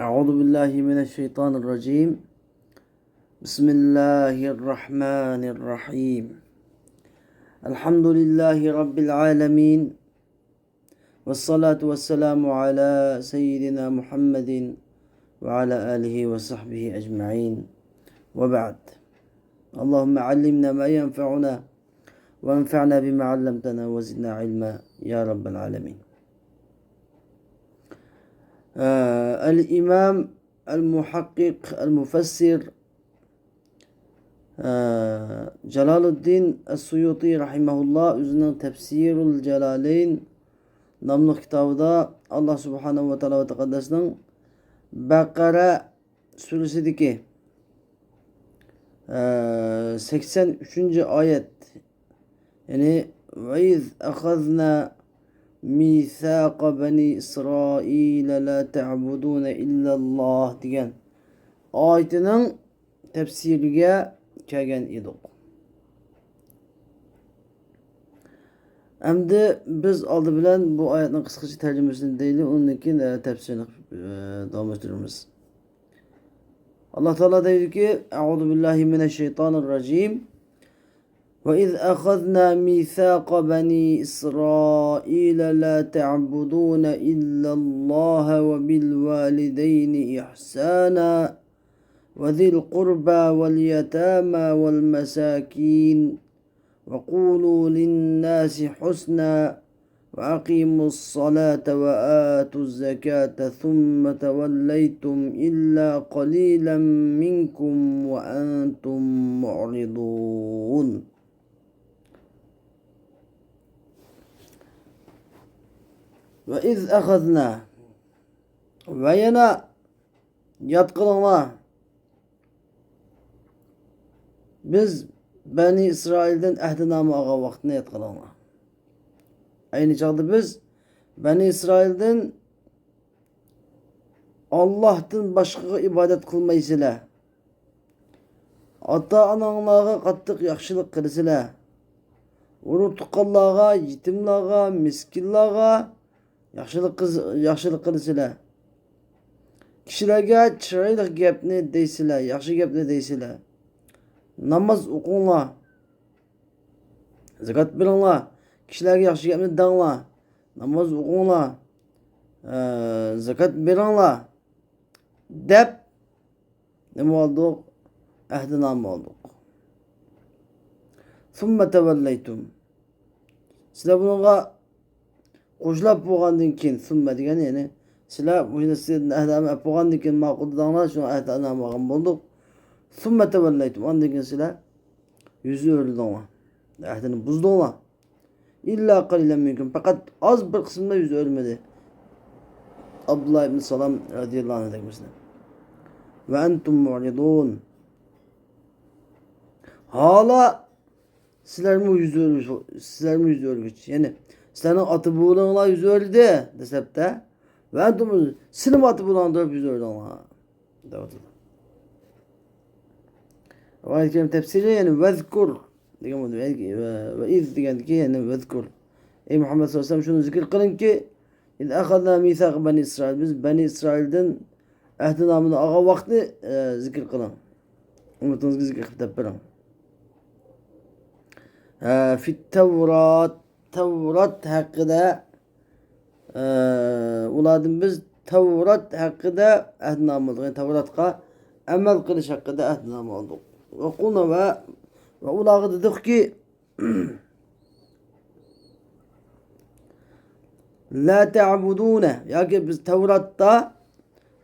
أعوذ بالله من الشيطان الرجيم. بسم الله الرحمن الرحيم. الحمد لله رب العالمين، والصلاة والسلام على سيدنا محمد وعلى آله وصحبه أجمعين، وبعد. اللهم علمنا ما ينفعنا وانفعنا بما علمتنا وزدنا علما يا رب العالمين. الإمام المحقق المفسر Celaluddin Es-Suyuti rahimahullah üzerine Tefsirul Celaleyn namlı kitabında Allah Subhanahu ve Teala ve Tekaddes'nin Bakara suresideki 83. ayet, yani ve iz ahazna mithaq bani İsrail la ta'budun illallah degan ayetinin tefsiriga kelgan edik. Endi biz oldi bilan bu oyatning qisqacha tarjimasini deylik, undan keyin tafsirini davom ettiramiz. Allah Teala deydi: "Euzu billahi mineşşeytanirracim. Ve iz akhadna mithaqa bani İsrail la ta'budun illallah ve bil valideyni ihsana وذي القربى واليتامى والمساكين وقولوا للناس حسنا وأقيموا الصلاة وآتوا الزكاة ثم توليتم إلا قليلا منكم وأنتم معرضون." وإذ أخذنا وينا يتقلنا biz Bani İsrail'den ehdinamı ağa vaxtına yetqalana. Aynı çağda biz Bani İsrail'den Allah'tan başka ibadet kılmaysılar. Ata ananlarga qattiq yaxşılık qilsizlar. Uru tuqqanlarga, yetimlarga, miskinlarga yaxşılık qilsizlar. Kishilarga chiroyli gapni deysizlar, yaxshi gapni deysizlar. Namaz o'qinglar, zakat beringlar, kishilarga yaxshi gapni danglar, namoz o'qinglar, zakat beringlar deb nima oldik? Ahdinoma oldik. Summa tavallaytum. Sizlar bunga qo'shilib bo'lgandan keyin, summa degani ya'ni sizlar buni sizlarni ahdinoma bo'lgandan keyin ma'qul danglar, shuni ahdinoma olgan bo'ldik. Sümme tevelleytum. Ondan keyin sizlar yüzü ördüңlar. Ahdini buzduңlar. İlla qalilan minkum. Fakat az bir kısımda yüzü örmedi. Abdullah ibn Salam radıyallahu anh demişler. Ve entum mu'ridun. Hala sizler mi yüzü örgüç? Yani sizlerin atı buğulanlar yüzü ördü desep de ve entum silim atı buğulanlar yüzü ördüңlar. Ayet-i Kerime tefsiri yani vezkur ve iz degan ki yani vezkur. Ey Muhammed sallallahu aleyhi ve sellem şunu zikir kılın ki iz akhadna mithaq bani İsrail, biz Bani İsrail'den ahdinamını ağa vakti zikir kılın. Umutunuzga zikir kılıp birin. Fit Tevrat hakkında uladın biz Tevrat hakkında ahdinamı aldık. Yani Tevrat'a amel kılış hakkında ahdinamı aldık. Ve kulna ve ulağı dedik ki la ta'budune, ya ki biz Tevrat'ta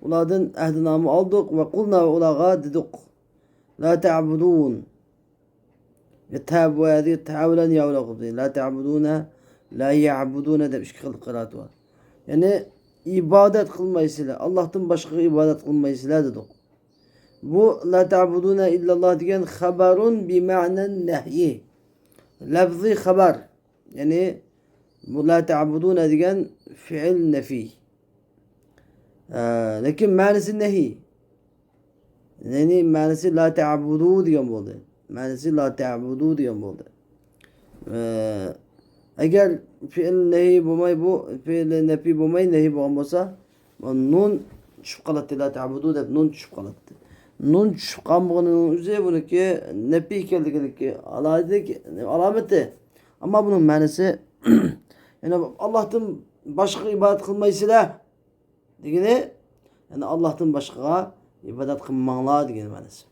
uladın ahdinamı aldık ve kulna ve ulağı dedik la ta'budun ve tabu hadi ta'avulan ya ulağı la ta'budune la ya'budune de bir şekilde kıraat var. Yani ibadet kılmayısıyla, Allah'tan başka ibadet kılmayısıyla dedik. Bu la ta'buduna illallah diyen haberun bi ma'nen nehyi. Lafzi haber. Yani bu la ta'buduna diyen fiil nefi. Lakin manası nehi. Yani manası la ta'budu diyen oldu. Manası la ta'budu diyen oldu. Eğer fiil nehi bulmay bu fiil nefi bulmay nehi bulmasa nun tushib qoladi. La ta'budu deb nun tushib qoladi. Nun tushib qolganining o'zi buniki nefi ekanliginiki alomati. Ammo buning ma'nosi yani Allohdan boshqa ibodat qilmaysizlar degani, yani Allohdan boshqaga ibodat qilmanglar degan ma'nosi.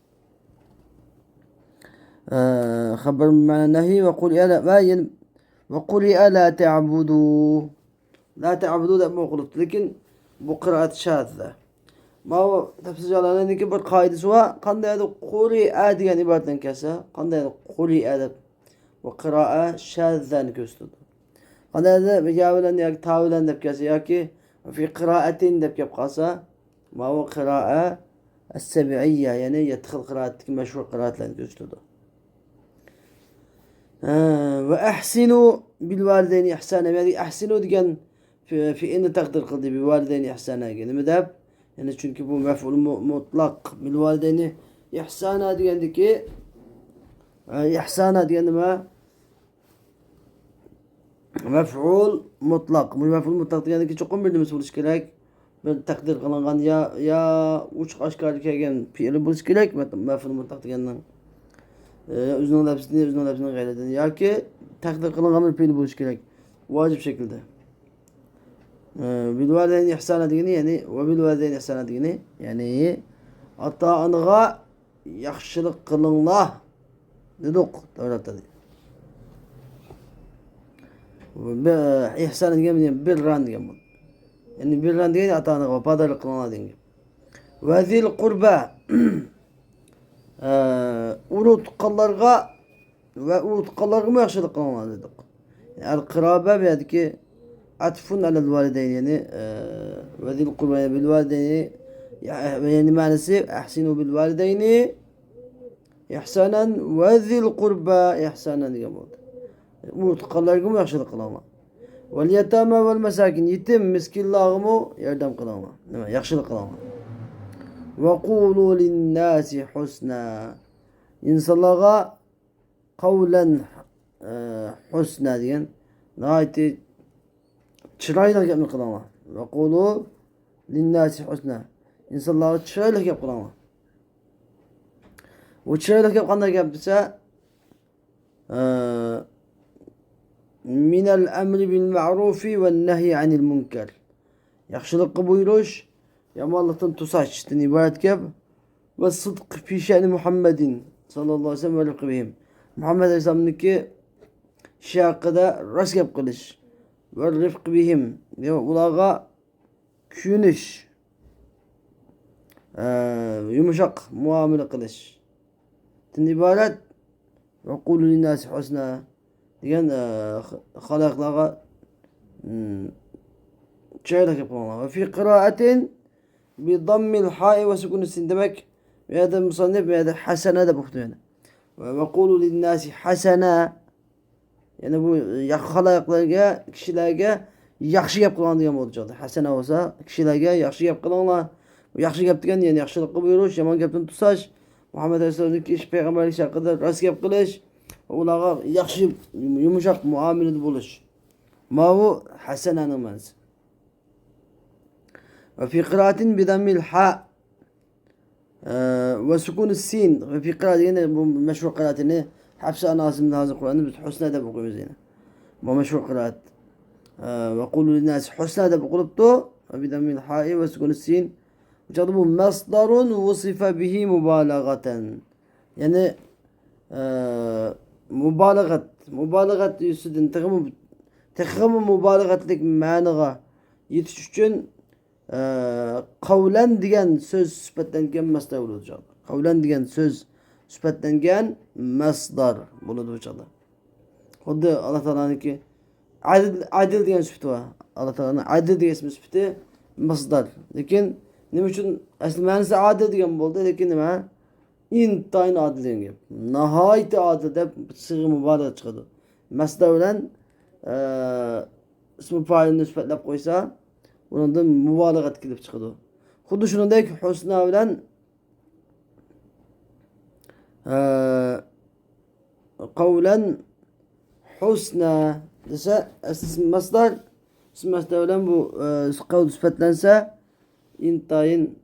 خبر بمعنى النهي وقل ألا تعبدوا لا تعبدوا ده مو قلت لكن بقراءة شاذة ما هو تفسير على أنك بالقاعدة سواء قد هذا قولي آدي يعني بعد كسا قد هذا قولي آدب وقراءة شاذة نكستد قد هذا بجاولا ياك تاولا دبكاسا ياكي في قراءة دبكاسا ما هو قراءة السبعية يعني يدخل قراءة مشهور قراءة لنكستد وأحسنوا بالوالدين إحسانا يعني أحسنوا ديجان في إن تقدر قضي بالوالدين إحسانا يعني مذهب يعني çünkü bu mef'ul mutlak بالوالدين إحسانا ديجان ديكي إحسانا ديجان ما mef'ul mutlak mef'ul mutlak degani cho'qim bir nima bo'lishi kerak, bir taqdir qilingan ya uch oshkor kelgan fe'li bo'lishi kerak mef'ul mutlak degandan o'zining lafzini g'ayridan yoki taqdir qilingan bir fe'l bo'lishi kerak vojib shaklda. Bil validayni ihsana degani ya'ni va bil validayni ihsana degani ya'ni ota onaga yaxshilik qilinglar dedik Tavratda. İhsan degani birran degan bu. Ya'ni birran degani ota onaga vafodorlik qilinglar degan. Va zil qurba unutqanlarga ve unutqanlarga mı yaxshilik qilinglar dedik. Yani qirabe buyerdiki atfun alel valideyn yani ve zil qurba bil valideyni yani ma'nosi ahsinu bil valideyni ihsanan ve zil qurba ihsanan degan bo'ldi. Unutqanlarga mı yaxshilik qilinglar. Vel yetama vel mesakin yetim miskinlarga mı yordam qilinglar. Nima yaxshilik qilinglar. وَقُولُوا لِلنَّاسِ حُسْنًا İnsanlara kavlen husna diyen nihayeti çırayla yapmak kılama. وَقُولُوا لِلنَّاسِ حُسْنًا İnsanlara çırayla yap kılama. O çırayla yapkanlar yapsa minel emri bil ma'rufi ve nehy anil münker. Yaxşılık buyuruş yamanlıktan tusaçtan ibaret gap ve sıdk fi şe'ni Muhammedin sallallahu aleyhi ve sellem ve rıkbihim. Muhammed Aleyhisselam'daki şey hakkında rast gap kılış ve rıfk bihim. Ulağa küyünüş yumuşak muamele kılış. Tin ibaret ve kulu linnâsi husna diyen halaklara çayrak yapmalar. Ve fi kıraatin bi dammil ha'i ve sukun sin demek veya da musannif veya da hasene de muhtemelen. Ve kulu linnâsi hasena yani bu halaklarga kişilerge yaxshi gap qilgan degan bo'ladi. Hasana bo'lsa kishilarga yaxshi gap qilinglar. Bu yaxshi gap degan ya'ni yaxshilikqa buyurish, yomon gapdan tusash, Muhammad alayhisolamning ish payg'ambarlik haqida rost gap qilish, ularga yaxshi yumshoq muomalada bo'lish. Ma bu hasananing ma'nosi. Ve fi qiraatin bi dammil ha ve sukun sin ve fi qiraat yine bu meşhur qiraatini Hafs Asim'de hazır Kur'an'da biz husna da okuyoruz yine. Bu meşhur qiraat. Ve kulu linnâsi husna da okuluptu. Ve bi dammil ha'i ve sukun sin. Uçadı bu masdarun vusife bihi mübalağaten. Yani mübalağat yüzünden tekramı mübalağatlik managa yetiş için kavlen diyen söz süpetlengen masdar olacak. Kavlen diyen söz süpetlengen masdar bulunacak. O da Allah Teala'nın ki adil diyen süpeti var. Allah Teala'nın adil diyen süpeti masdar. Lakin ne için asıl manası adil diyen oldu. Lakin ne? İntayın adil diyen gibi. Nihayet adil de sığı mübarek çıkardı. Masdar olan ismi failini süpetlep koysa bunun da mübalagat kilip çıkıyordu. Xuddi shuningdek husna bilan qavlan husna desa ism masdar bilan bu qawl sifatlansa intayin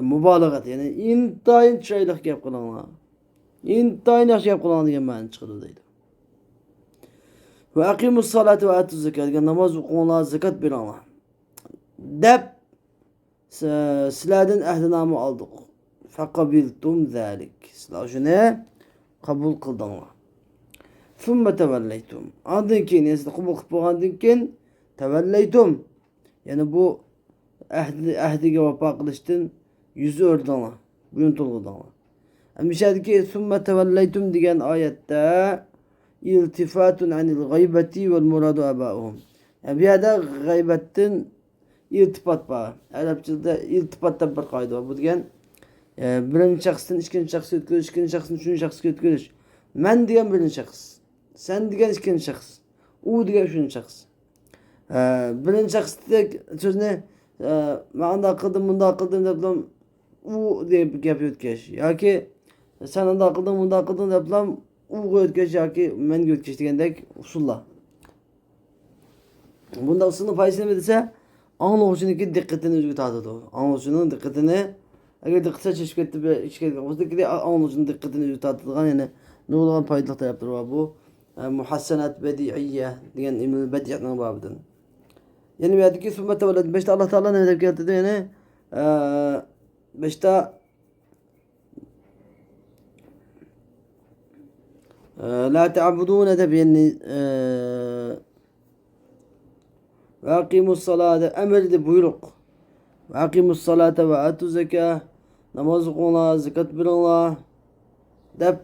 mübalagat yani intayin çaylık gap kılanglar. İntayin yaxşı gap kılanglar degan ma'no chiqadi deydi. Ve akimus salati ve atuz zekat degan namoz o'qinglar, zakat beringlar. Deb sizlardan ahdinoma oldik. Faqabiltum zalik. Sizlar shuni qabul qildinglar. Thumma tavallaytum. Ondan keyin siz qabul qilib bo'lgandan keyin tavallaytum. Yani bu ahdiga vafo qilishdan yuz o'rdinglar, bo'yin to'lg'idinglar. Amishadiki thumma tavallaytum degan oyatda iltifatun anil g'aybati vel muradu abauhum. Yani bu yerda g'aybatdan iltifot bor. Arabchada iltifotda bir qoida bor. Bu degan birinchi shaxsdan ikkinchi shaxsga o'tkazish, ikkinchi shaxsdan uchinchi shaxsga o'tkazish. Men degan birinchi shaxs, sen degan ikkinchi shaxs, u degan uchinchi shaxs. Birinchi shaxsdek so'zni men unday qildim, bunday qildim deb u deb gap o'tkazish yoki sen unday qilding, bunday qilding deb uga o'tkazish yoki menga o'tkazish degandek usullar. Bunda usulning foydasi nima desa, anglovchining diqqatini o'ziga tortadi. Anglovchining diqqatini agar diqqat cheshib ketdi, ichkariga o'zidagi anglovchining diqqatini o'ziga tortadigan, ya'ni nurg'un foydali taraflar bor. Bu muhassanat badiiyya degan ilm badiiyatning bobidan. Yani bu yerdeki summa tavallad. Beşte Allah Teala ne deb keltirdi? Yani beşte la ta'budun deb yani ve akimus salate emredi buyruk. Ve akimus salate ve atu zekâh. Namaz kılыңlar, zekat beringlar deb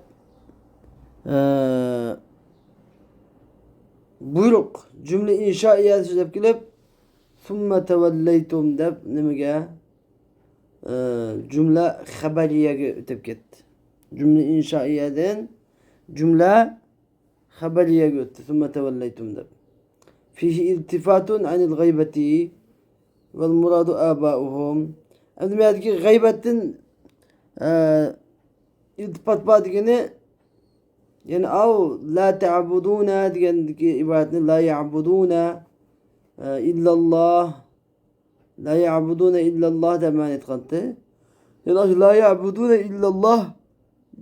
buyruk. Cümle inşaiyat deb kelib Thumma tavallaytum deb nimaga jumla xabariyaga o'tib ketdi. Jumla inshaiyadan jumla xabariyaga o'tdi. Thumma tavallaytum deb. Fihi iltifatun anil g'aybati vel muradu abauhum. Endi bu yerdagi g'aybatdan iltifot bor degani yani av la ta'buduna degandagi iboratni la ya'buduna illallah la ya'buduna illallah deb ma'no etgandi. Yani la ya'buduna illallah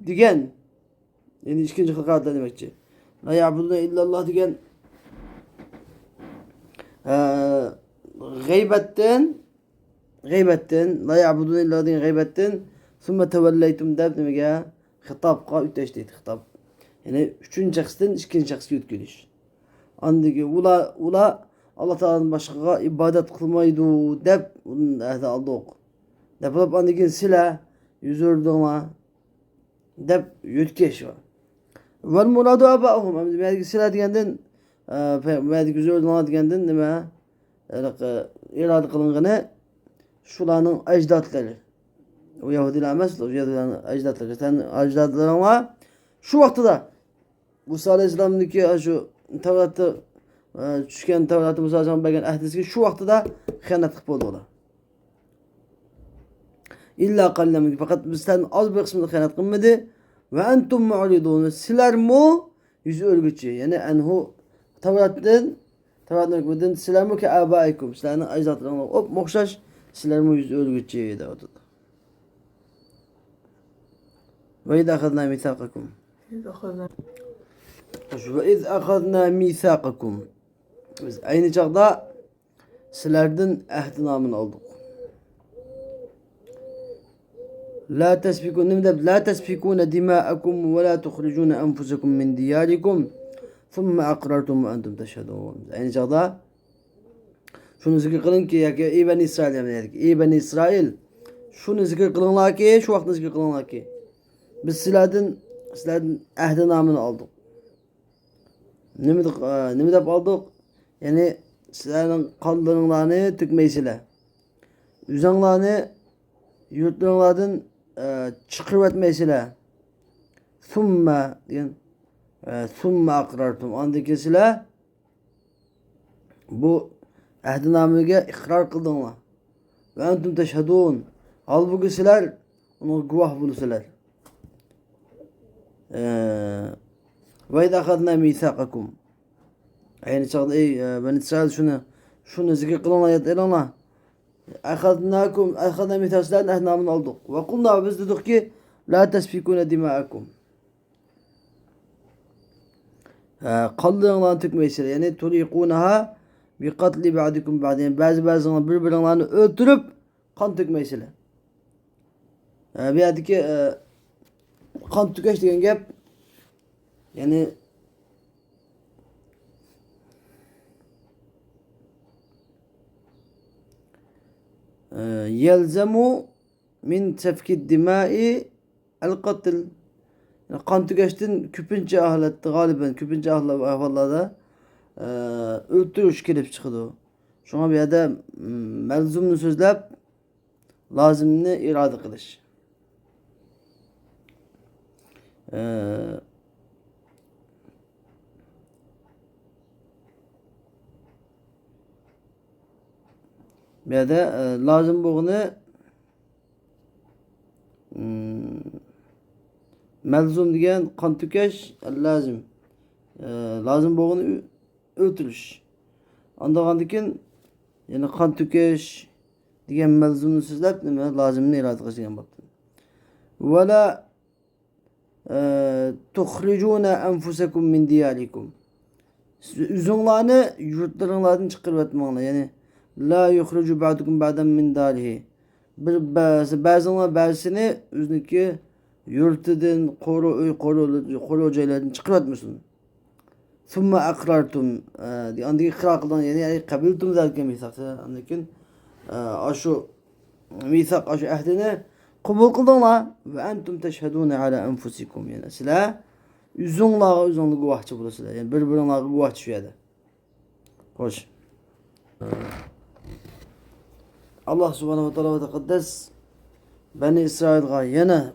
degan yani ikkinchi qilqatda demakchi. La ya'buduna illallah degan g'aybatdan la ya'buduna illallah degan g'aybatdan summa tavallaytum deb nimaga xitobga o'tash deydi, xitob. Yani uchinchi shaxsdan ikkinchi shaxsga o'tkazish. Andagi ular Allah Teala'nın başkaga ibadet kılmaydı deb ahdi aldık. Deb olub andagin sila yüzürdüğüne deb yötkeş var. Vel muradu abauhum. Amdi sila degenden meydik yüzürdüğüne degenden nima irade kılınğını şularning ecdatları. O Yahudiler emas, o Yahudilerin ecdatları. Sen ecdatlarına şu vaqtida Musa Aleyhisselam'daki şu Tevrat'ta tushgan Tavrat Musa alayhisalom bergan ahdisiga shu vaqtida xiyonat qilib bo'ldi ular. İlla qallam faqat bizdan oz bir qismida xiyonat qilmadi va antum mu'ridun. Sizlarmi yuz o'rguchi, ya'ni anhu Tavratdan sizlarmi ki abaikum, sizlarning ajdodlaringlar o'xshash, sizlarmi yuz o'rguchi dedi. Va idza akhadna mithaqakum. Ve iz akhadna mithaqakum. Biz aynı çağda sizlerden ahdinamını aldık. La tesfikun nimdeb la tesfikuna dima'akum ve la tukhrijuna anfusakum min diyarikum thumma aqrartum ve entum teşhedun. Aynı çağda şunu zikir kılın ki ya ki ey Beni İsrail dedik. Ey Beni İsrail şunu zikir kılınlar ki şu vakti zikir kılınlar ki biz sizlerden ahdinamını aldık. Nima deb aldık? Yani sizlerin qonlaringlarni tükmeysizlar. Üzanglarni yurtlaringlardan chiqirib o'tmaysizlar. Summa degan summa aqrartum. Ondan keyin sizlar bu ahdinomaga iqror qildinglar. Va antum tashhadun. Halbuki sizlar uni guvoh bo'lsizlar. Ve idza akhadna mithaqakum. Ayni chaqda ey Bani İsrail şunu zikr qilinglar, aytinglar. Ahadna mithaslardan ehdinamını aldık. Ve kulna biz dedik ki la tesfikune dima'akum. Kanlarını tükmeysiyle yani turikunaha bi katli ba'dikum ba'di. Yani bazılarını birbirlerini öldürüp kan tükmeysiyle. Bir yerdeki kan tükeş diyen gap yani yelzemu min tefkid dimai el katil. Yani kan tükeştin küpünce ahletti galiben küpünce ahvallarda öldürüş kelip çıkıdı. Şuna bir yerde melzumunu sözlep lazımını irade kılış. Bir yerde lazım boğunu melzum diyen kan tükeş lazım. Lazım boğunu öldürüş. Andağandikin yani kan tükeş diyen melzumunu sözlep lazımını irade kılış diyen baktım. Ve la tuhricuna enfusakum min diyarikum. Üzünlerini yurtlarınlardan çıkarıp etmekle yani la yuhricu ba'dukum ba'dan min darihi. Bazılarına bazısını üzündeki yurtudun koru hocaylardan çıkarıp etmesin. Thumma akrartum. Andaki ikrar kılan yani kabiltum zalike misak. Andakin aşu misak aşu ahdini kabul kıldınlar ve entum teşhedune ala enfusikum yani sizler üzünlü guvahçı bulasılar yani birbirine guvahçı şu yerde. Hoş. Allah subhanahu wa ta'ala ve tekaddes Beni İsrail'e yana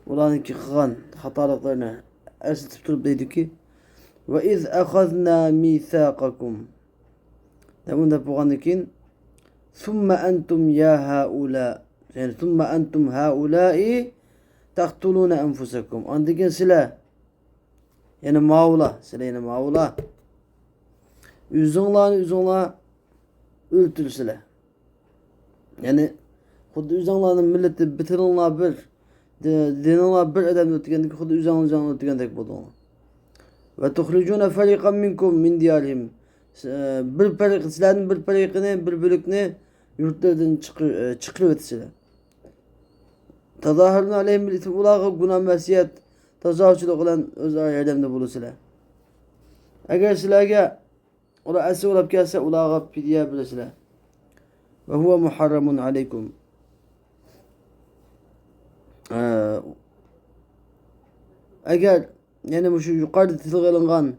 ulanınki kılan hatalıklarını esitip durup dedi ki ve iz akhazna mithaqakum demin de buğanıkin thumma entum ya haula yani thumma entum haulai taktuluna enfusakum andikin sila yani mağula sila yani mağula üzünla öldür sila yani xuddi üzünlarının milleti bitirinlar bir dinanlar bir adam ötügendeki xuddi üzünlarını ötügendek buldu ona ve tuhricuna fariqan minkum min diyarihim bir parik sizlerin bir parikini bir bölükünü yurtlardan çıkırıvetisile tazahürün aleyhim bil itim ulağa günah mesiyet tazahürçülük olan özler yerdemde bulusile eğer silahga ola esi olap gelse ulağa pidye bilesile ve huve muharramun aleykum eğer yani şu yukarıda tilgılıngan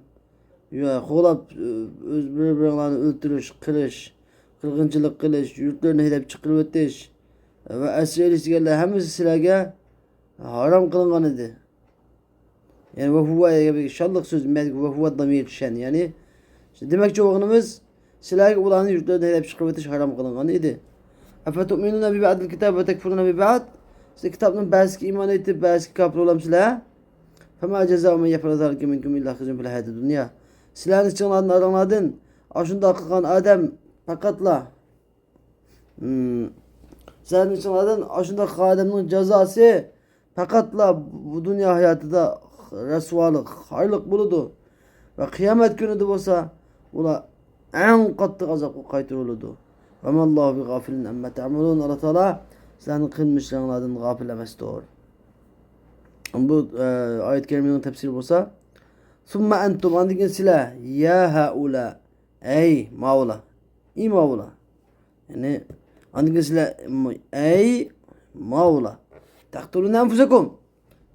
kolap birbirlerini öldürüş, kırış, kırgınçılık kılış, yurtlarını hedef çıkırıp öteş ve esreli sigerler hemisi silahga haram kılıngan idi. Yani ve huve şallık söz ve huve damir şen yani işte demek çoğunumuz silahga ulanı yurtlarını hedef çıkırıp öteş haram kılıngan idi. Efetu'minuna bi ba'dil kitab ve tekfuruna bi ba'd işte kitabın bazı iman etip bazı kafir olan silah فَمَا جَزَاءُ مَنْ يَفْعَلَ ذَلِكَ مِنْكُمْ إِلَّا خِزْيٌ فِي الْحَيَاةِ الدُّنْيَا silahını çıkanların aranladın. Aşında akıkan Adem fakatla silahını çıkanların aşında akıkan Adem'in cezası fakatla bu dünya hayatı da resvalık, hayırlık buludu. Ve kıyamet günü de olsa ula en katlı gazap kaytırılıdı. Ve mallâhu bi gafilin emme te'amelûn. Allah Teala silahını kılmışlarından gafil emesi doğru. Bu ayet-i kerimenin tefsiri olsa Summa entum andikin silah ya haula ey maula i maula yani andikin silah ey maula taktulun enfusakum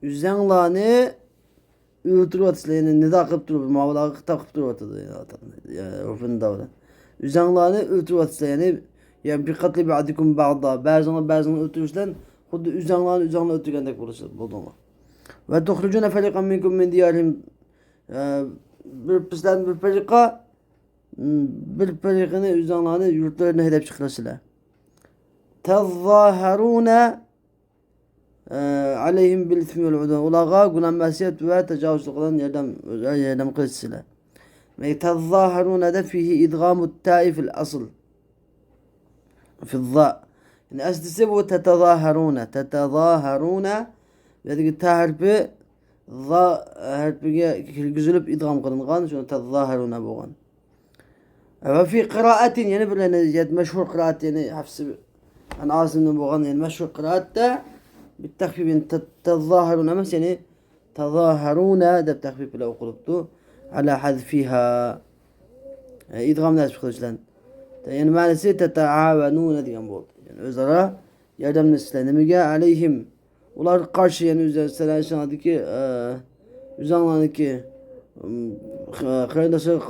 üzerlerini öldürüyorlar yani ne takıp duruyor maula takıp duruyor yani orfun davran üzerlerini öldürüyorlar yani ya bir katli ba'dikum ba'da bazılarını öldürürler xuddi üzerlerini öldürgendek bulduğunu ve tuhrucuna fariqan minkum min diyarihim bir pislen bir parika bir parikini üzerlerine yurtlarına hedef çıkarasılar. Tezzaharuna aleyhim bil ismi vel udvan. Ulağa günah mesiyet ve tecavüzlük olan yerden kılsılar. Ve tezzaharuna da fihi idgamu taifil asıl. Fizza. Yani aslisi bu tetezâherûne. Tetezâherûne. Ve ta harfi za harfiga kirgizilip idgam kılıngan. Şunu tetezâherûne boğan. Ve fi kıraatin yani böyle meşhur kıraat yani hafsı an Asim'den boğan yani meşhur kıraatte بالتخفيف تظاهرون مس يعني تظاهرون ده بتخفيف لو قلبتو على حذفها idgam nasıl kılıçlan yani maalesef tetaavenun diyen bu yani özara yardım neslenimige aleyhim ular karşı yani üzerine şanadaki üzerindeki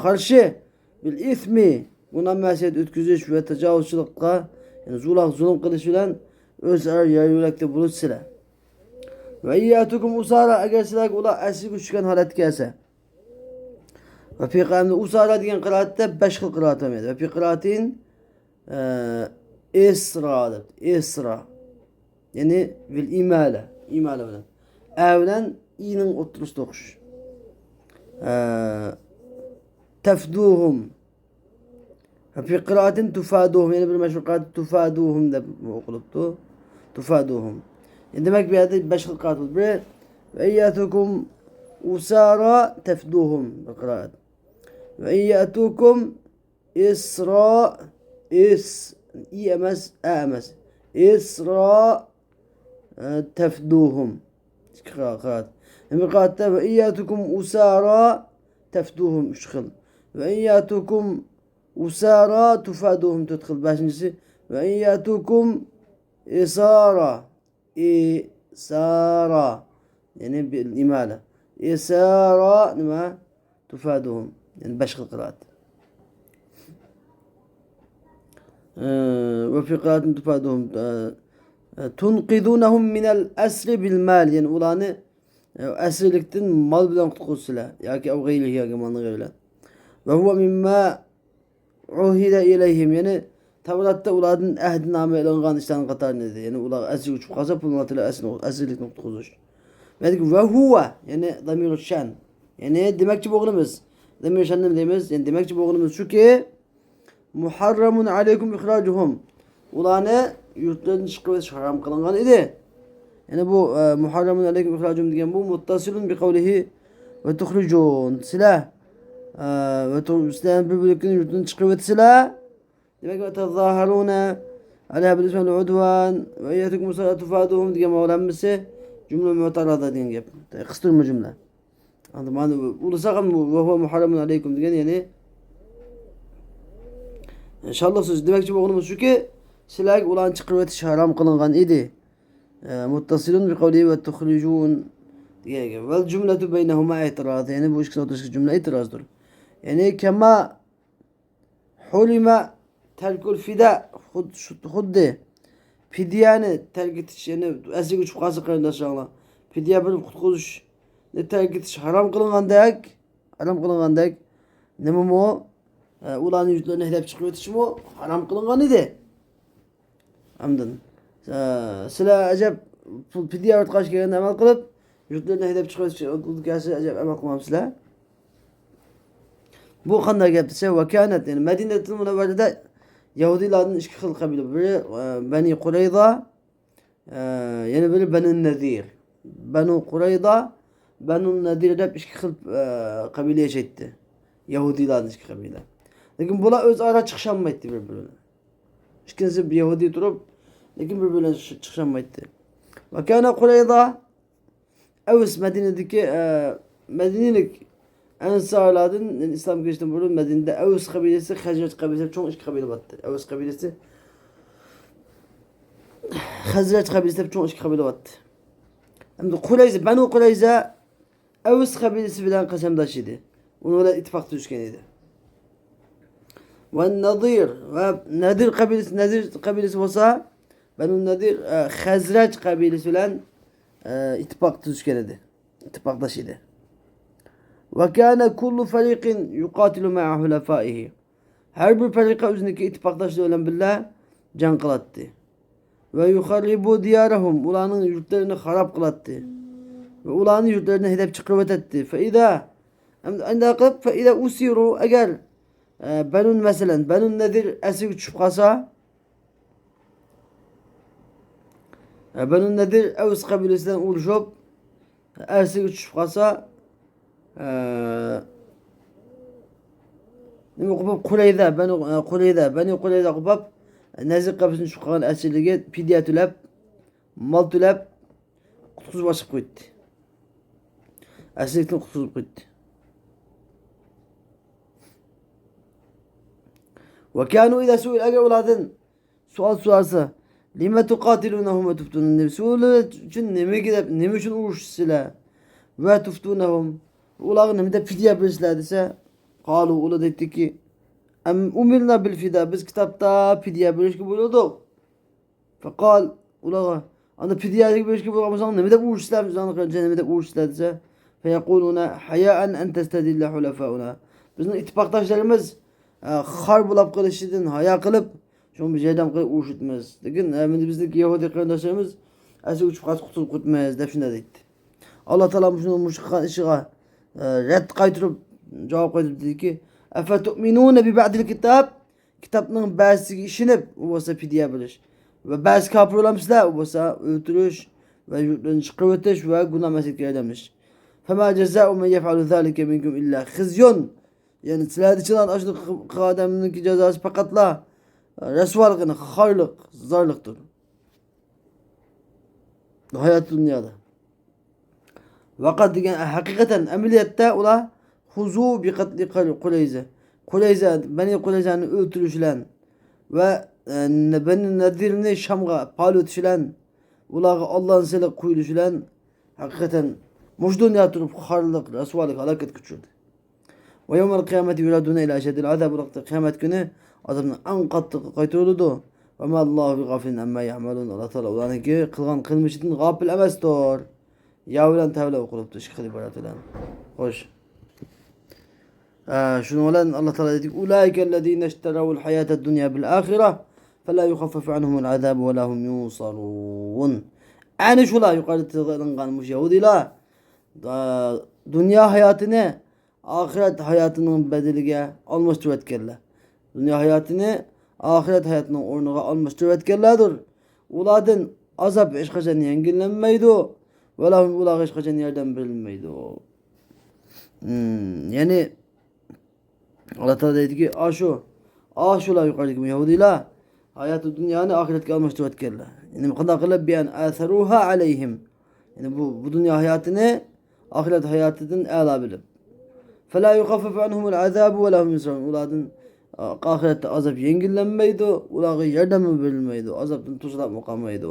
karşı bil ismi buna mesiyet ötküzüş ve tecavüzçülükle yani zulüm kılıç bilen özara yarıyorakta bulutсыlar ve iyyatukum usara eğer sizler ula esir güçken halet gelse ve fi kâmde usara diyen kıraatte 5 kıl kıraat var. Ve fi kıraatin esra'dır. Esra. Yani bil imale. İmale bilen. Evlen iyinin oturuş dokuş. Tefduhum. Ve fi kıraatin tufaduhum. Yani bir meşhur kıraat tufaduhum da okuluptu. Tufaduhum. Yani demek bir yerde 5 kıl kıraat olur. Ve iyyatukum usara tefduhum. Kıraat. Ve iyyatukum isra emez emez isra tefduhum kıraat. Yani kıraatte ve iyyatukum usara tefduhum 3 kıl. Ve iyyatukum usara tufaduhum 4 kıl. Beşincisi ve iyyatukum isara yani bil imale isara nima tufaduhum yani 5 kıl kıraat. Ve fi kıraatin tufaduhum tunqidunahum minel esri bil mal yani ulanı esirlikten mal bilen kutkusuyla ya ki ev gayrihi ya ki manı gayriyle. Ve huve mimma uhide ileyhim yani Tevrat'ta uladın ehdiname elangan işten katar neydi? Yani ular esir uçup kasa pulunatıyla esirlik kutkuzuş. Ve huve yani damir-ı şen yani demekçi boğulumuz. Demir şenlim demiz. Yani demekçi boğulumuz şu ki muharramun aleykum ihracuhum. Ulanı yurtların çıkıvesi haram kılıngan idi. Yani bu muharramun aleykum ihracuhum diyen bu muttasilun bi kavlihi ve tuhrucun silah ve silahın birbirlikinin yurtların çıkıvesi silah demek ve tezaharune aleyha bil ismi vel udvan ve iyyetukum musalatu faduhum diyen mevlenmesi cümle muhtarada diyen gibi. Kıstırma cümle. Anladım. Yani ulusakam ve huve muharramun aleykum diyen yani İnşallah söz demekçi boğulumuz şu ki silah ulan çıkırveti haram kılıngan idi. Muttasilun bi kavlihi ve tuhrucun diye gibi. Vel cümletu beynehuma itiraz. Yani bu ikisi oturuşu cümle itirazdır. Yani kema hulima terkul fida huddi fidyani terk etiş yani esir güç fukası kardeşlerle fidye bir kutkuzuş ne terk etiş haram kılıngan dek ne mu ulan yüzlerine hedef çıkıyor için o haram kılıngan idi. Hamdın. Sıla acaba fidye artık kaç kere amel kılıp yüzlerine hedef çıkıyor için o gelse acaba amel kılmam sıla. Bu kanda yaptı ve kânet yani Medine'nin münevverede Yahudilerin 2 kıl kabile biri Beni Kureyza yani biri Beni Nedir. Beni Kureyza Beni Nedir hep 2 kıl kabileye çekti. Yahudilerin 2 kabile. Lakin bula öz ara çıkışanmaydı birbirine. İkisi bir Yahudi durup lakin birbirine çıkışanmaydı. Ve kâne Kureyza Evs Medine'deki Medine'lik Ensarlardan İslam geçtiğinde burada Medine'de Evs kabilesi, Hazret kabilesi çok 2 kabile battı. Evs kabilesi Hazret kabilesi çok 2 kabile battı. Hem de Kureyza, Benu Kureyza Evs kabilesi bilen kasemdaşıydı. Onlarla ittifak düşkeniydi. Ve Nadir ve Nadir kabilesi olsa Benu Nadir Hazret kabilesi bilen ittifak düşkeniydi. İttifakdaşıydı. Ve kâne kullu feriqin yuqatilu ma'a hulefâihi. Her bir ferika üzerindeki ittifakdaşlığı olan billah can kılattı. Ve yuharribu diyarahum. Ulanın yurtlarını harap kılattı. Ve ulanın yurtlarını hedef çıkırvet etti. Fe idâ usiru eğer Benun mesela Benun nedir esir çıkasa Banu Nedir Evs kabilesinden oluşup ersi uçup kalsa nima qilib Qurayza Banu Qurayza qilib Nezir kabilesinden chiqqan asirlarga fidya to'lab, mal to'lab qutqizib chiqib qo'ydi. Asirlikdan qutqizib qo'ydi. Ve kanu idâ su'il agar ulardan sual so'rasa lima tuqatilunahum ve tuftunun su'al için nima uchun urushsizlar ve tuftunahum ularga nimada fidya berisizlar desa qalu ular aytdiki umirna bil fida biz kitobda fidya berishga buyurdik. Faqal ularga anda fidya berishga buyurgansan nimada urushsizlar bizlarni qancha nimada urushsizlar desa feyaquluna haya'an an tastadilla hulafauna bizning ittifoqdoshlarimiz xar bo'lib qolishidan hayo qilib shu bir yerdan qilib urushitmiz lekin endi bizdagi yahudiy qarindoshlarimiz asli uchib qutulib ketmaymiz deb shunday deydi. Alloh taolo shuni mushqqa ishiga rad qaytirib javob qaytirib dediki afatu'minuna bi ba'dil kitob kitobning ba'zisiga ishinib u bo'lsa fidya berish va ba'zi kofir bo'lamsizlar u bo'lsa o'ltirish va yurtdan chiqarib o'tish va gunohmaslikka yordamish. Fama jazaa'u man yaf'alu zalika minkum illa khizyun yani sizlarni ichidan ashuni qilgan odamniki jazosi faqatla rasvolig'ini xorliq zorliqdir hayot dunyoda. Vaqat degan haqiqatan amaliyotda ular huzu bi qatli Qurayza Bani Qurayzani o'ldirish bilan va Bani Nadirni Shamga palutish bilan ularga Allohning silib qo'yilishi bilan haqiqatan mush dunyo turib xorliq rasvolik halokatga tushirdi. Ve yevmel kıyameti yuraduna ila eşedil azab ulaştı. Kıyamet günü azabını en katlı kaytırıldı. Ve ma Allahu bi gafilin emme ya'malun. Allah Teala ulanı ki kılgan kılmıştın gafil emestor. Yavlen tevle okuluptu. Şıkkı ibaretelen. Hoş. Şunu olan Allah Teala dedik. Ulaikellezine işteravul hayated dünya bil ahire. Fela yukhaffafu anhumul azabu ve lahum yusarun. Yani şula yukarıda tığlanmış Yahudiler. Dünya hayatını ahiret hayatının bedeliga almıştır etkenler. Dünya hayatını ahiret hayatının ornuga almıştır etkenlerdir. Ulardan azap hiç kaçan yengilenmeydi. Ve lahum ular hiç kaçan yerden verilmeydi. Yani Allah Teala dedi ki aşular yukarıdaki Yahudiler hayatı dünyanı ahiretke almıştır etkenler. Yani kadar kılıp bir an aseruha aleyhim. Yani bu dünya hayatını ahiret hayatının âlâ bilip. فَلَا يُخَفَّفُ عَنْهُمُ الْعَذَابُ وَلَهُمْ يُنْصَرُونَ Ulardan ahirette azap yengilenmeydi. Ularga yardım verilmeydi. Azaptan tuzlap kalmaydı.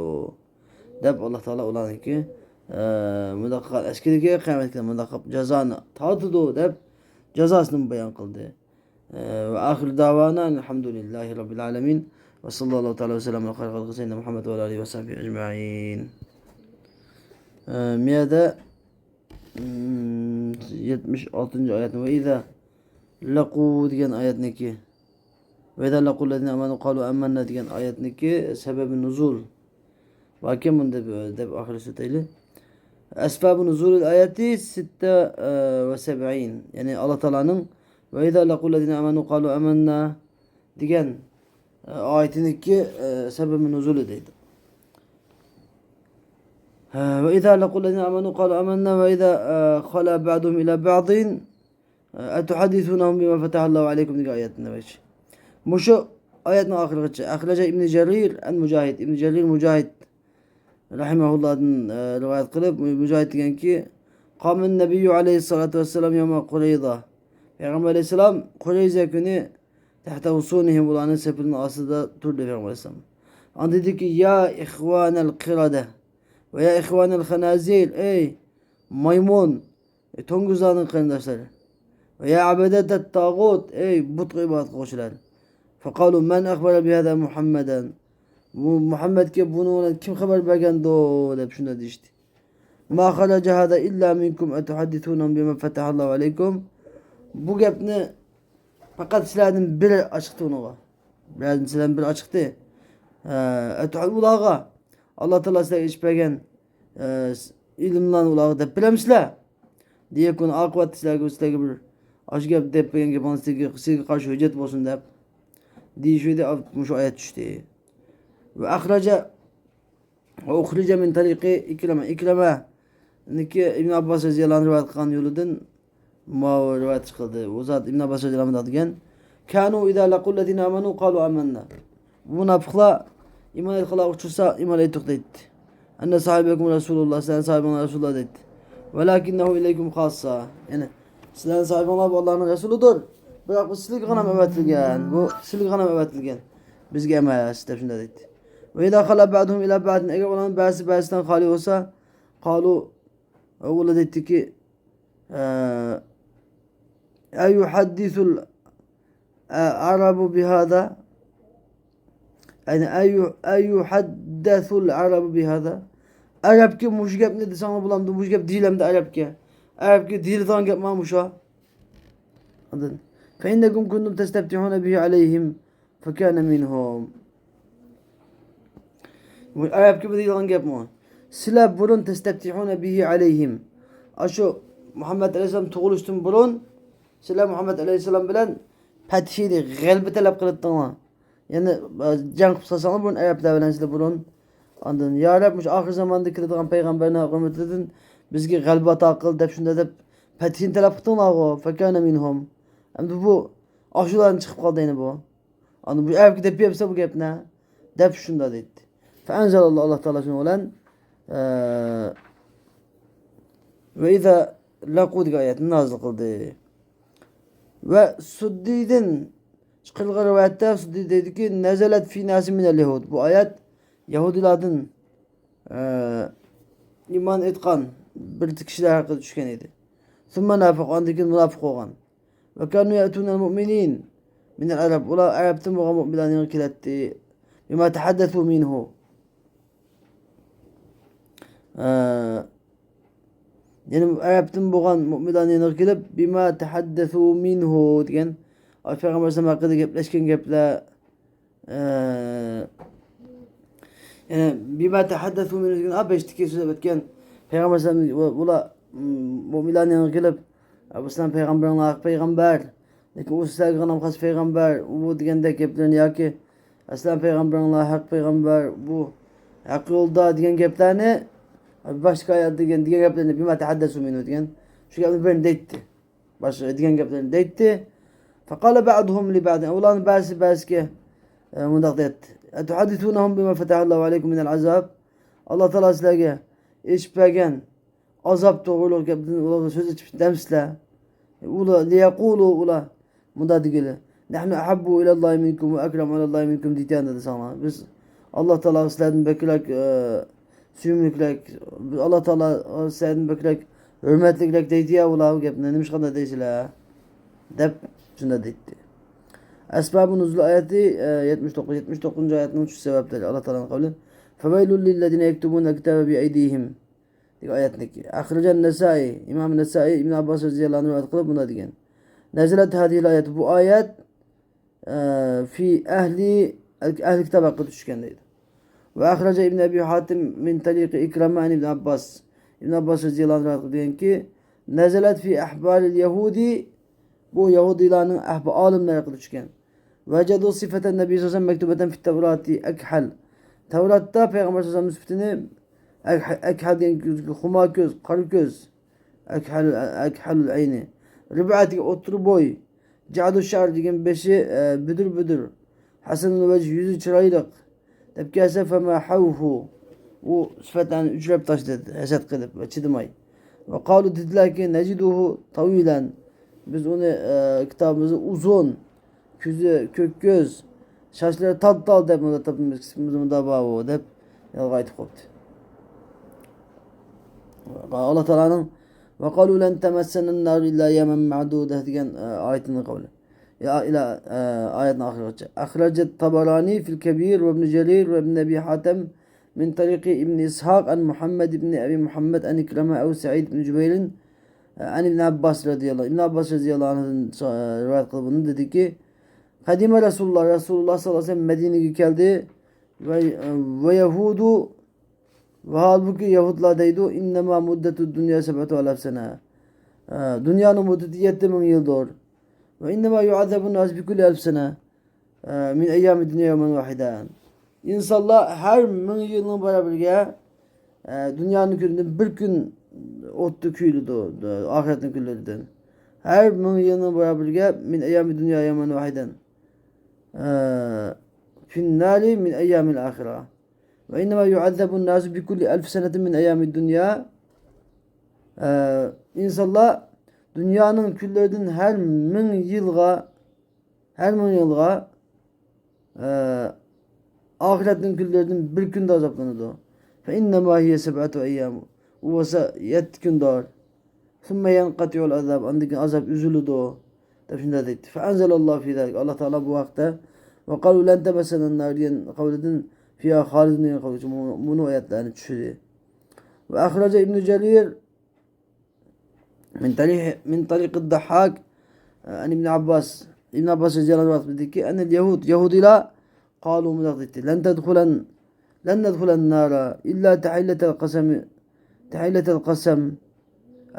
Dep Allah Teala ulanı ki mudakkak eskideki kıyametken mudakkak cezanı tatıdı dep cezasını beyan kıldı. Ve ahir davana elhamdülillahi rabbil alemin ve sallallahu teala ve sellem ve khayr halkı seyyidina Muhammed ve alihi ve sahbihi ecma'in. Miyade 76. ayet ve izâ laqû diyen ayetniki ve izâ laqû lezîne amanu qalu emmennâ diyen ayetniki sebebi nuzul ve kemun deb ahir süteyli esbab-ı nuzul ayeti 76 yani Allah Teala'nın ve izâ laqû lezîne amanu qalu emmennâ diyen ayetindeki sebebi nuzul edeydi. وإذا لقوا الذين آمنوا قالوا آمنا وإذا خلا بعضهم إلى بعض أتحدثونهم بما فتح الله عليكم diye ayetinde var. Bu şu ayetin ahireti. Akhraca İbn Cerir el-Mücahid. İbn Cerir Mücahid rahimehullah'ın rivayet kılıp Mücahid diyen ki Kâmen Nebiyyü aleyhissalatu vesselam yevme Kureyza. Peygamber aleyhisselam Kureyza günü tahta husunihim ulanın sepilinin asıda durdu Peygamber aleyhisselam. An dedi ki ya ihvanel kırade ve ya ihvanel hanazir ey maymun tonguzların kardeşleri ve ya abedetet tağut ey but ibadet koşular. Fekalu men akbara bihada Muhammeden bu Muhammed ki bunu kim haber vergen do deb şuna deyişti. Ma kharaca hada illa minkum etuhaddithunhum bima fetahallahu aleykum. Bu gapni fakat sizlardan biri açıktı ona. Birazdan sizlardan biri açıktı. Ulağa Allah Teala sizlerge iş bergen ilimlan ulağı dep bilemsizler. Diye konu akıbat sizlerge bir aşı gap dep bergen gap sizlerge karşı hüccet bolsun dep. Diye şöyle şu ayet düştü. Ve akhraca Ve uhrije min tariki İkrime. İkrime niki İbn Abbas radıyallahu anh rivayet kılan yoludun ma rivayet çıkıldı. O zat İbn Abbas radıyallahu anh degan. Kanu idâ laqul lezîne amenu kalu amennâ. Bu münafıklar iman etkiler uçursa iman ettik dedi. Enne sahibekum Resulullah, sen sahibine Resulullah dedi. Velakinnehu ileykum khassa. Yani sizlerin sahibine Allah'ın Resuludur. Bırak bu silik ganam evetilgen. Bu silik ganam evetilgen. Bizge emeğe şunda dedi. Ve idâ khala ba'duhum ila ba'din. Eğer olan bazıdan hali olsa kalu oğula dedi ki eyyuhaddisul arabu bihada. Yani eyyuhaddesul arabu bihada. Arap ki muşgep ne de sana bulamdı. Muşgep değil hem de Arap ki. Arap ki değil tan gep mamuşa. Adın. Fe innekum kuntum testebtihune bihi aleyhim. Fekâne minhum. Arap ki değil tan gep mu. Sila burun testebtihune bihi aleyhim. Aşu Muhammed Aleyhisselam tuğuluştun burun. Sila Muhammed Aleyhisselam bilen pethiydi. Galbi talep kılıttın. Yani can kıpsasanlar burun Arap'ta bilen sila burun. Andın. Ya Rab'miş ahir zamanda kılıdıgan peygamberine hükümet edin. Bizge galbi atakıl dep şunda dep pethiyin talep kıttın o. Fekâne minhum. Hem de bu aşuların çıkıp kaldı yine bu. Andın. Bu Arap gidip yapsa bu gep ne? Dep şunda dedi. Feenzelallah Allah Teala şunu olan ve izâ laqûdik ayetini nazil kıldı. Ve Suddid'in çıkılgı rivayette Suddid dedi ki nezelet fî nâsi minel yehud. Bu ayet Yahudilerden iman etkan bir kişiler hakkında düşken idi. Thumma nafık andaki münafık olan. Ve kanu ya'tunel mu'minin minel Arab. Ola Arap'tan bu mu'minlerin irkiletti. Bima tehaddesu minhu. Yani Arap'tan boğan müminlerin irkilip bima tehaddesu minhu diyen Peygamber sallallahu hakkında gepleşken geple yani bima tehaddesu minhu diyen abeştiki söz etken Peygamber sallallahu ula müminlerin irkilip Abu Sallam peygamberin hak peygamber lakin o sağlanan has peygamber bu diyen de geplerin ya ki aslan peygamberin hak peygamber bu hak yolda diyen geplerini başka ayet diyen geplerini bima tehaddesu minhu diyen şu geplerini deytti. Başka diyen geplerini deytti. Fakale ba'duhum li ba'din. Ulan bazı ki mundak deytti. Etuhadithunahum bima fetahallahu aleykum minel azab. Allah Teala sizlerge iş pegen azap doğruluk geplerini söz etmiş demsle. Ula liyekulu ula munda digili. Nahnu ahabbu ilallahi minkum ve ekrem alallahi minkum diyen dedi sana. Biz Allah Teala sizlerden beklerek sümüklek Allah Teala sizlerden beklerek hürmetliklek deydi ya ula gepne neymiş kadar değişile dep şunda deydi. Esbab-ı nuzul ayeti 79 ayetin uç sebepleri Allah Teala'nın kavli. Feveylul lillezine yektubune kitabe bi eydihim. Diye ayetindeki. Ahricen Nesai, İmam Nesai İbn Abbas radıyallahu anh rivayet kılıp buna diyen. Nezilet hadihil ayet. Bu ayet fi ehli kitap hakkı düşkendeydi. Ve ahrece İbn Ebi Hatim min taliki İkrame İbn Abbas. İbn Abbas radıyallahu anh diyen ki nezilet fi ahbalil Yahudi bu Yahudilerin alimleri hakkı düşken. Vecedu sifeten Nebi sallallahu aleyhi ve sellem mektubeten fit Tevrati ekhal. Tevrat'ta Peygamber sallallahu aleyhi ve sellem'in sıfatını ekhal diyen huma göz, karı göz. Ekhalul ayni. Rib'ati otur boy. Ca'du şar diyen beşi büdür büdür. Hasanul vecih yüzü çıraylık. Tebkâse fema havhu. Bu sıfatlarını ücrep taş dedi. Hesed kılıp ve çidimay. Ve kalu dediler ki neciduhu tavilen. Biz onu kitabımızı uzun. Küzü kök göz. Şaşları tal dep mıda tapımız kısmımızı da bağlı dep. Yalgaytı koptu. Allah Teala'nın ve kalu len temessenen nar illa yemen ma'dude diyen ayetinin kavli. Ya ila ayetin ahirece. Ahrecet Tabarani fil Kebir ve İbn Cerir ve İbn Ebi Hatem min tariki İbn İshak an Muhammed İbn Ebi Muhammed an İkreme ev Sa'id İbn Cübeyr'in an İbn Abbas radıyallahu anh. İbn Abbas radıyallahu anh'ın rivayet kılbının dedi ki Kadime Resulullah sallallahu aleyhi ve sellem Medine'ye geldi ve Yahudu ve halbuki Yahudlar deydi innema muddetu dünya sebetu alef sene. Dünyanın muddeti 7000 yıldır. Ve innema yuazabun nas bi kulli elf sene min eyyami dünya yevmen vahiden. İnsanlar her 1000 yılın beraberge dünyanın külünden bir gün ottu küylü doğdu. Ahiretin küllerinden. Her 1000 yılın beraberge min eyyami dünya yemen vahiden. Finnari min eyyamil ahira. Ve innema yuazzabun nasu bi kulli 1000 senetin min eyyamid dünya. İnsanlar dünyanın küllerinden her 1000 yılga ahiretin küllerinden bir günde azaplanırdı. Fe innema hiye seb'atu eyyam. Uvasa 7 gün dar. Sümme yenqati'ul azab. Andaki azap üzülüdü o. Tabi şimdi dedi. Fe enzelallahu fi zalik. Allah Teala bu vakte ve kalu len temessenen nar diyen kavl edin fiyâ halidin diyen kavl edin. Bunu ayetlerini düşürüyor. Ve ahrece İbn-i Cerir من طريق الضحاك عن ابن عباس رضي الله عنه dedi ki en Yahudiler قالوا مدغدت لن ندخل النار إلا تحيلة القسم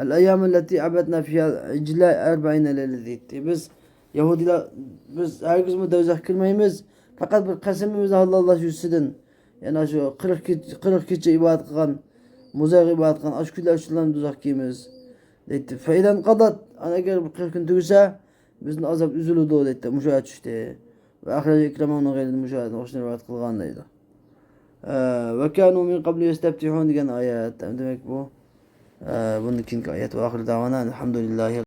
الأيام التي عبدنا فيها عجلاء 40 ليلة dedi. Biz herkes mi dövzak kılmayımız fakat bir kasemimiz Allah yüzsüdün. Yani şu 40 gece ibadet kılan muzayk ibadet kılan aşkıyla aşkıyla dövzak kıyımız. Dedi. Feyden kadat ana eğer bu 40 gün tügüse bizden azap üzülüdü o dedi. Müşahit işte. Ve ahirece ikramağının gayrı müşahit. Hoşuna rivat kılgan dedi. Ve kânû min qabli yestebtihûn diyen ayet. Demek bu. Bunun ikinci ayet. Ve ahir davana elhamdülillahi